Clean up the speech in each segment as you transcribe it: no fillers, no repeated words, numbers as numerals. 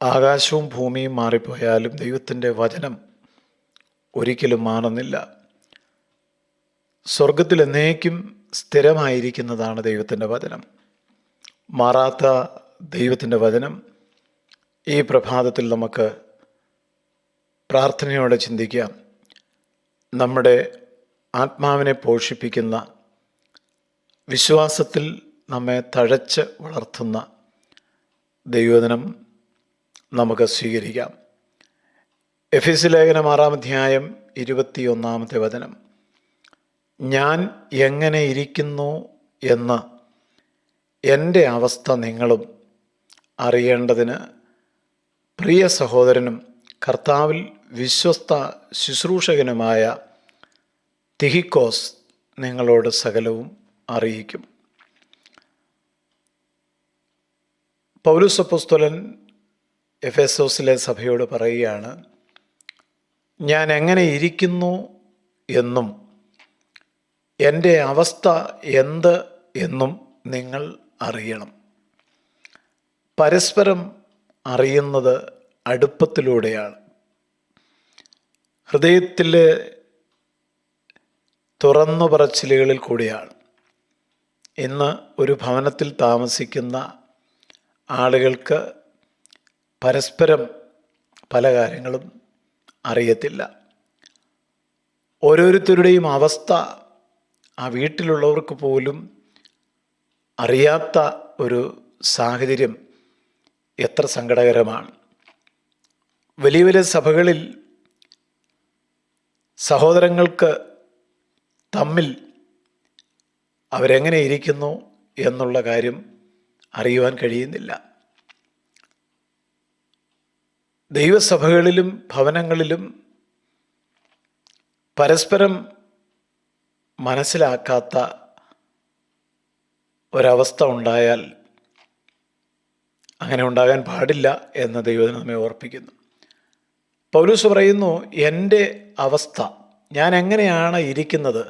ആകാശവും ഭൂമിയും മാറിപ്പോയാലും ദൈവത്തിൻ്റെ വചനം ഒരിക്കലും മാറുന്നില്ല. സ്വർഗത്തിൽ എന്നേക്കും സ്ഥിരമായിരിക്കുന്നതാണ് ദൈവത്തിൻ്റെ വചനം. മാറാത്ത ദൈവത്തിൻ്റെ വചനം ഈ പ്രഭാതത്തിൽ നമുക്ക് പ്രാർത്ഥനയോടെ ചിന്തിക്കാം. നമ്മുടെ ആത്മാവിനെ പോഷിപ്പിക്കുന്ന, വിശ്വാസത്തിൽ നമ്മെ തഴച്ച് വളർത്തുന്ന ദൈവവചനം നമുക്ക് സ്വീകരിക്കാം. എഫെസ്യ ലേഖനം 6-ാം അധ്യായം 21-ാമത്തെ വചനം: ഞാൻ എങ്ങനെ ഇരിക്കുന്നു എന്ന് എൻ്റെ അവസ്ഥ നിങ്ങളും അറിയേണ്ടതിന് പ്രിയ സഹോദരനും കർത്താവിൽ വിശ്വസ്ത ശുശ്രൂഷകനുമായ തിഹിക്കോസ് നിങ്ങളോട് സകലവും അറിയിക്കും. പൗലോസ് അപ്പോസ്തലൻ എഫെസോസിലെ സഭയോട് പറയുകയാണ്, ഞാൻ എങ്ങനെ ഇരിക്കുന്നു എന്നും എൻ്റെ അവസ്ഥ എന്ത് എന്നും നിങ്ങൾ അറിയണം. പരസ്പരം അറിയുന്നത് അടുപ്പത്തിലൂടെയാണ്. ഹൃദയത്തിലെ തുറന്നു പറച്ചിലുകളിൽ കൂടിയാണ്. ഇന്ന് ഒരു ഭവനത്തിൽ താമസിക്കുന്ന ആളുകൾക്ക് പരസ്പരം പല കാര്യങ്ങളും അറിയത്തില്ല. ഓരോരുത്തരുടെയും അവസ്ഥ ആ വീട്ടിലുള്ളവർക്ക് പോലും അറിയാത്ത ഒരു സാഹചര്യം എത്ര സങ്കടകരമാണ്. വലിയ വലിയ സഭകളിൽ സഹോദരങ്ങൾക്ക് തമ്മിൽ അവരെങ്ങനെ ഇരിക്കുന്നു എന്നുള്ള കാര്യം അറിയുവാൻ കഴിയുന്നില്ല. ദൈവസഭകളിലും ഭവനങ്ങളിലും പരസ്പരം മനസ്സിലാക്കാത്ത ഒരവസ്ഥ ഉണ്ടായാൽ അങ്ങനെ ഉണ്ടാകാൻ പാടില്ല എന്ന് ദൈവം നമ്മെ ഓർപ്പിക്കുന്നു. പൗലോസ് പറയുന്നു, എൻ്റെ അവസ്ഥ, ഞാൻ എങ്ങനെയാണ് ഇരിക്കുന്നത്,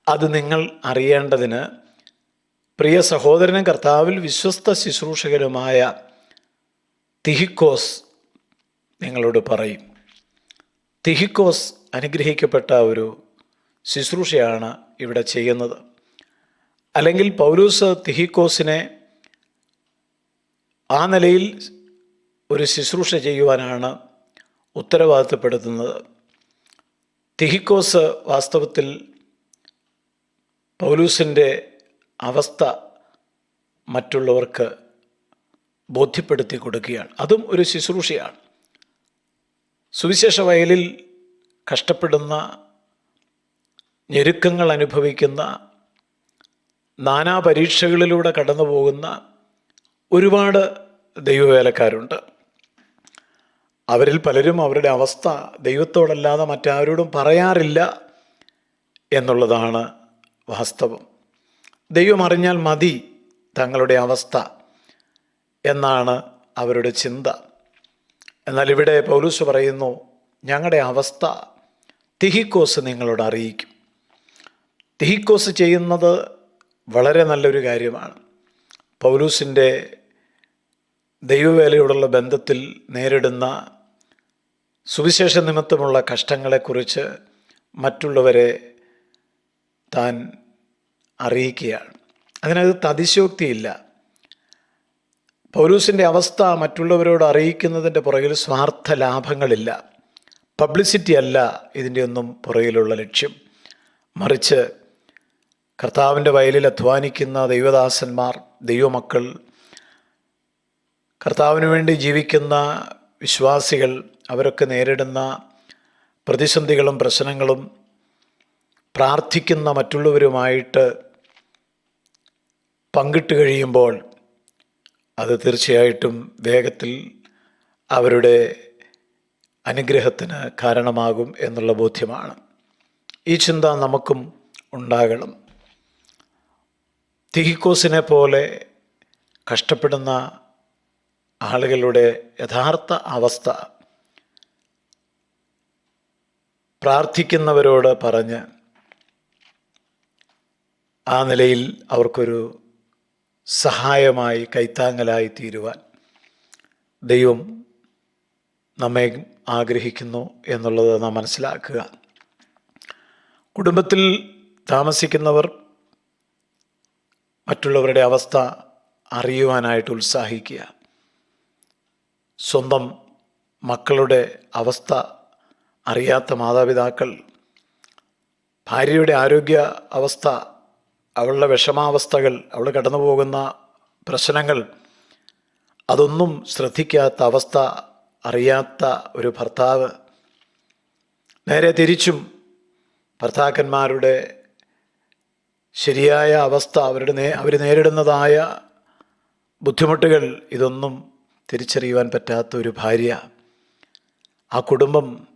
അത് നിങ്ങൾ അറിയേണ്ടതിന് പ്രിയ സഹോദരനും കർത്താവിൽ വിശ്വസ്ത ശുശ്രൂഷകനുമായ തിഹിക്കോസ് നിങ്ങളോട് പറയും. തിഹിക്കോസ് അനുഗ്രഹിക്കപ്പെട്ട ഒരു ശുശ്രൂഷയാണ് ഇവിടെ ചെയ്യുന്നത്. അല്ലെങ്കിൽ പൗലോസ് തിഹിക്കോസിനെ ആ നിലയിൽ ഒരു ശുശ്രൂഷ ചെയ്യുവാനാണ് ഉത്തരവാദിത്തപ്പെടുത്തുന്നത്. തിഹിക്കോസ് വാസ്തവത്തിൽ പൗലോസിൻ്റെ അവസ്ഥ മറ്റുള്ളവർക്ക് ബോധ്യപ്പെടുത്തി കൊടുക്കുകയാണ്. അതും ഒരു ശുശ്രൂഷയാണ്. സുവിശേഷ വയലിൽ കഷ്ടപ്പെടുന്ന, ഞെരുക്കങ്ങൾ അനുഭവിക്കുന്ന, നാനാ പരീക്ഷകളിലൂടെ കടന്നു പോകുന്ന ഒരുപാട് ദൈവവേലക്കാരുണ്ട്. അവരിൽ പലരും അവരുടെ അവസ്ഥ ദൈവത്തോടല്ലാതെ മറ്റാരോടും പറയാറില്ല എന്നുള്ളതാണ് വാസ്തവം. ദൈവം അറിഞ്ഞാൽ മതി തങ്ങളുടെ അവസ്ഥ എന്നാണ് അവരുടെ ചിന്ത. എന്നാൽ ഇവിടെ പൗലോസ് പറയുന്നു, ഞങ്ങളുടെ അവസ്ഥ തിഹിക്കോസ് നിങ്ങളോട് അറിയിക്കും. തിഹിക്കോസ് ചെയ്യുന്നത് വളരെ നല്ലൊരു കാര്യമാണ്. പൗലോസിൻ്റെ ദൈവവേലയോടുള്ള ബന്ധത്തിൽ നേരിടുന്ന സുവിശേഷ നിമിത്തമുള്ള കഷ്ടങ്ങളെക്കുറിച്ച് മറ്റുള്ളവരെ താൻ അറിയിക്കുകയാണ്. അതിനകത്ത് അതിശയോക്തിയില്ല. പൗലോസിൻ്റെ അവസ്ഥ മറ്റുള്ളവരോട് അറിയിക്കുന്നതിൻ്റെ പുറകിൽ സ്വാർത്ഥ ലാഭങ്ങളില്ല. പബ്ലിസിറ്റി അല്ല ഇതിൻ്റെ ഒന്നും പുറകിലുള്ള ലക്ഷ്യം. മറിച്ച് കർത്താവിൻ്റെ വയലിൽ അധ്വാനിക്കുന്ന ദൈവദാസന്മാർ, ദൈവമക്കൾ, കർത്താവിന് വേണ്ടി ജീവിക്കുന്ന വിശ്വാസികൾ, അവരൊക്കെ നേരിടുന്ന പ്രതിസന്ധികളും പ്രശ്നങ്ങളും പ്രാർത്ഥിക്കുന്ന മറ്റുള്ളവരുമായിട്ട് പങ്കിട്ട് കഴിയുമ്പോൾ അത് തീർച്ചയായിട്ടും വേഗത്തിൽ അവരുടെ അനുഗ്രഹത്തിന് കാരണമാകും എന്നുള്ള ബോധ്യമാണ്. ഈ ചിന്ത നമുക്കും ഉണ്ടാകണം. തിഹിക്കോസിനെ പോലെ കഷ്ടപ്പെടുന്ന ആളുകളുടെ യഥാർത്ഥ അവസ്ഥ പ്രാർത്ഥിക്കുന്നവരോട് പറഞ്ഞ് ആ നിലയിൽ അവർക്കൊരു സഹായമായി, കൈത്താങ്ങലായി തീരുവാൻ ദൈവം നമ്മെ ആഗ്രഹിക്കുന്നു എന്നുള്ളത് നാം മനസ്സിലാക്കുക. കുടുംബത്തിൽ താമസിക്കുന്നവർ മറ്റുള്ളവരുടെ അവസ്ഥ അറിയുവാനായിട്ട് ഉത്സാഹിക്കുക. സ്വന്തം മക്കളുടെ അവസ്ഥ അറിയാത്ത മാതാപിതാക്കൾ ഭാര്യയുടെ ആരോഗ്യ അവസ്ഥ, അവളുടെ വിഷമാവസ്ഥകൾ, അവൾ കടന്നു പോകുന്ന പ്രശ്നങ്ങൾ അതൊന്നും ശ്രദ്ധിക്കാത്ത അവസ്ഥ അറിയാത്ത ഒരു ഭർത്താവ്, നേരെ തിരിച്ചും ഭർത്താക്കന്മാരുടെ ശരിയായ അവസ്ഥ, അവർ നേരിടുന്നതായ ബുദ്ധിമുട്ടുകൾ ഇതൊന്നും തിരിച്ചറിയുവാൻ പറ്റാത്ത ഒരു ഭാര്യ, ആ കുടുംബം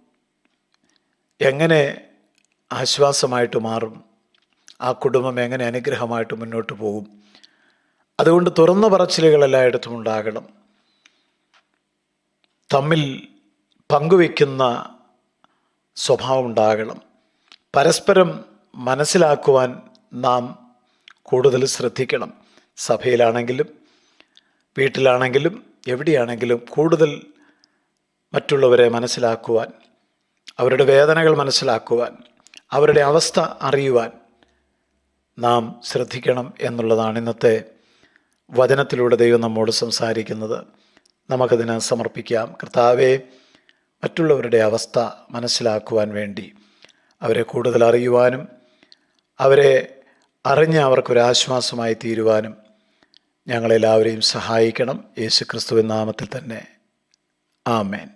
എങ്ങനെ ആശ്വാസമായിട്ട് മാറും? ആ കുടുംബം എങ്ങനെ അനുഗ്രഹമായിട്ട് മുന്നോട്ട് പോകും? അതുകൊണ്ട് തുറന്ന പറച്ചിലുകൾ എല്ലായിടത്തും ഉണ്ടാകണം. തമ്മിൽ പങ്കുവയ്ക്കുന്ന സ്വഭാവം ഉണ്ടാകണം. പരസ്പരം മനസ്സിലാക്കുവാൻ നാം കൂടുതൽ ശ്രദ്ധിക്കണം. സഭയിലാണെങ്കിലും വീട്ടിലാണെങ്കിലും എവിടെയാണെങ്കിലും കൂടുതൽ മറ്റുള്ളവരെ മനസ്സിലാക്കുവാൻ, അവരുടെ വേദനകൾ മനസ്സിലാക്കുവാൻ, അവരുടെ അവസ്ഥ അറിയുവാൻ നാം ശ്രദ്ധിക്കണം എന്നുള്ളതാണ് ഇന്നത്തെ വചനത്തിലൂടെ ദൈവം നമ്മോട് സംസാരിക്കുന്നത്. നമുക്കതിന് സമർപ്പിക്കാം. കർത്താവേ, മറ്റുള്ളവരുടെ അവസ്ഥ മനസ്സിലാക്കുവാൻ വേണ്ടി, അവരെ കൂടുതൽ അറിയുവാനും അവരെ അറിഞ്ഞ് അവർക്കൊരാശ്വാസമായി തീരുവാനും ഞങ്ങളെല്ലാവരെയും സഹായിക്കണം. യേശുക്രിസ്തുവിൻ നാമത്തിൽ തന്നെ. ആമേൻ.